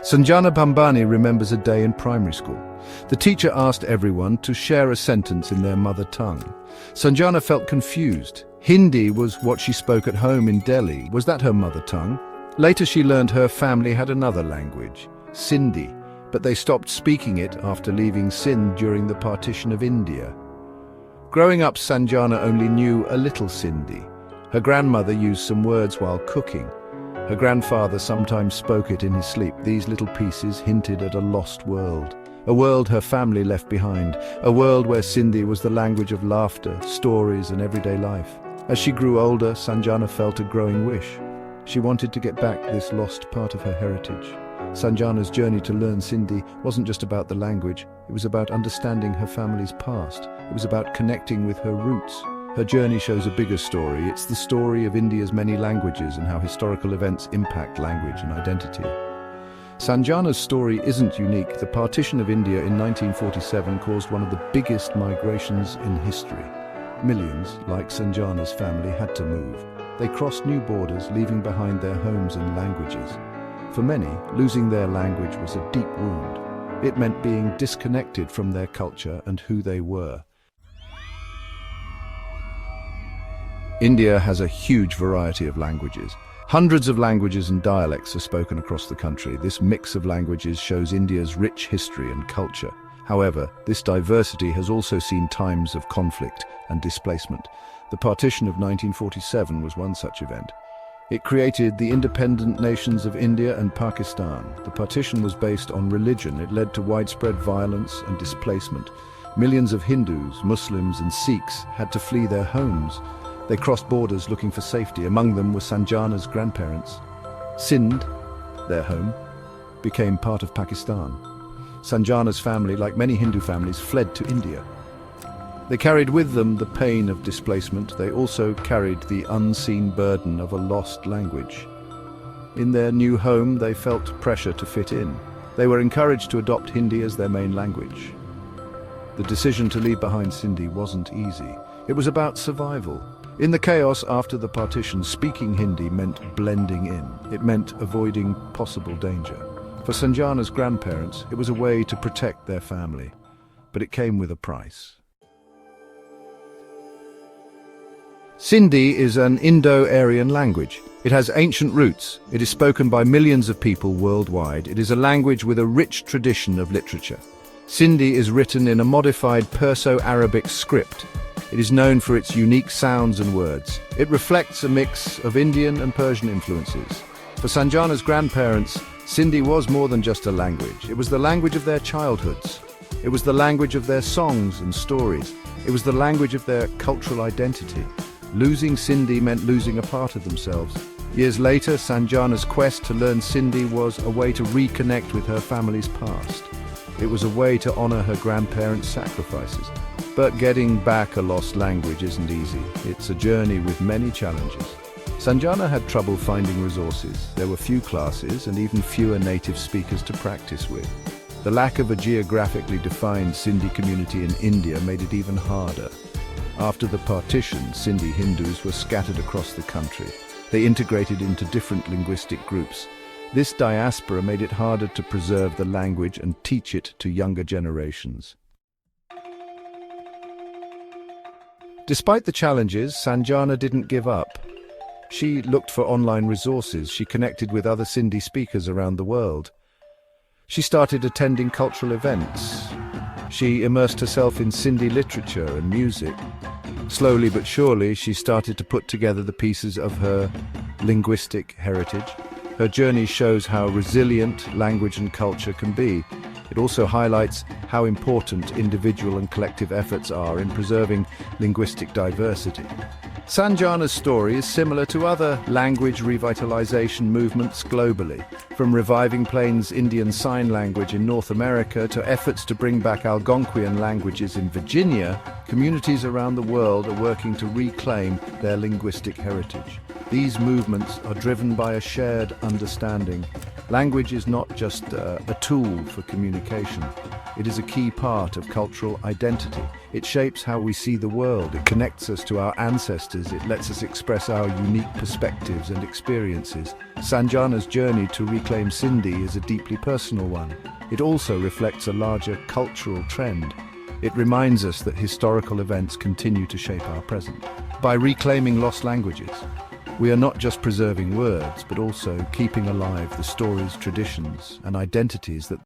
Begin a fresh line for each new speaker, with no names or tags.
Sanjana Bambani remembers a day in primary school. The teacher asked everyone to share a sentence in their mother tongue. Sanjana felt confused. Hindi was what she spoke at home in Delhi. Was that her mother tongue? Later she learned her family had another language, Sindhi, but they stopped speaking it after leaving Sindh during the partition of India. Growing up, Sanjana only knew a little Sindhi. Her grandmother used some words while cooking. Her grandfather sometimes spoke it in his sleep. These little pieces hinted at a lost world. A world her family left behind. A world where Sindhi was the language of laughter, stories, and everyday life. As she grew older, Sanjana felt a growing wish. She wanted to get back this lost part of her heritage. Sanjana's journey to learn Sindhi wasn't just about the language. It was about understanding her family's past. It was about connecting with her roots. Her journey shows a bigger story. It's the story of India's many languages and how historical events impact language and identity. Sanjana's story isn't unique. The partition of India in 1947 caused one of the biggest migrations in history. Millions, like Sanjana's family, had to move. They crossed new borders, leaving behind their homes and languages. For many, losing their language was a deep wound. It meant being disconnected from their culture and who they were. India has a huge variety of languages. Hundreds of languages and dialects are spoken across the country. This mix of languages shows India's rich history and culture. However, this diversity has also seen times of conflict and displacement. The partition of 1947 was one such event. It created the independent nations of India and Pakistan. The partition was based on religion. It led to widespread violence and displacement. Millions of Hindus, Muslims, and Sikhs had to flee their homes. They crossed borders looking for safety. Among them were Sanjana's grandparents. Sindh, their home, became part of Pakistan. Sanjana's family, like many Hindu families, fled to India. They carried with them the pain of displacement. They also carried the unseen burden of a lost language. In their new home, they felt pressure to fit in. They were encouraged to adopt Hindi as their main language. The decision to leave behind Sindhi wasn't easy. It was about survival. In the chaos after the partition, speaking Hindi meant blending in. It meant avoiding possible danger. For Sanjana's grandparents, it was a way to protect their family, but it came with a price. Sindhi is an Indo-Aryan language. It has ancient roots. It is spoken by millions of people worldwide. It is a language with a rich tradition of literature. Sindhi is written in a modified Perso-Arabic script. It is known for its unique sounds and words. It reflects a mix of Indian and Persian influences. For Sanjana's grandparents, Sindhi was more than just a language. It was the language of their childhoods. It was the language of their songs and stories. It was the language of their cultural identity. Losing Sindhi meant losing a part of themselves. Years later, Sanjana's quest to learn Sindhi was a way to reconnect with her family's past. It was a way to honor her grandparents' sacrifices. But getting back a lost language isn't easy. It's a journey with many challenges. Sanjana had trouble finding resources. There were few classes and even fewer native speakers to practice with. The lack of a geographically defined Sindhi community in India made it even harder. After the partition, Sindhi Hindus were scattered across the country. They integrated into different linguistic groups. This diaspora made it harder to preserve the language and teach it to younger generations. Despite the challenges, Sanjana didn't give up. She looked for online resources. She connected with other Sindhi speakers around the world. She started attending cultural events. She immersed herself in Sindhi literature and music. Slowly but surely, she started to put together the pieces of her linguistic heritage. Her journey shows how resilient language and culture can be. It also highlights how important individual and collective efforts are in preserving linguistic diversity. Sanjana's story is similar to other language revitalization movements globally, from reviving Plains Indian Sign Language in North America to efforts to bring back Algonquian languages in Virginia. Communities around the world are working to reclaim their linguistic heritage. These movements are driven by a shared understanding. Language is not just a tool for communication. It is a key part of cultural identity. It shapes how we see the world. It connects us to our ancestors. It lets us express our unique perspectives and experiences. Sanjana's journey to reclaim Sindhi is a deeply personal one. It also reflects a larger cultural trend. It reminds us that historical events continue to shape our present. By reclaiming lost languages, we are not just preserving words, but also keeping alive the stories, traditions, and identities that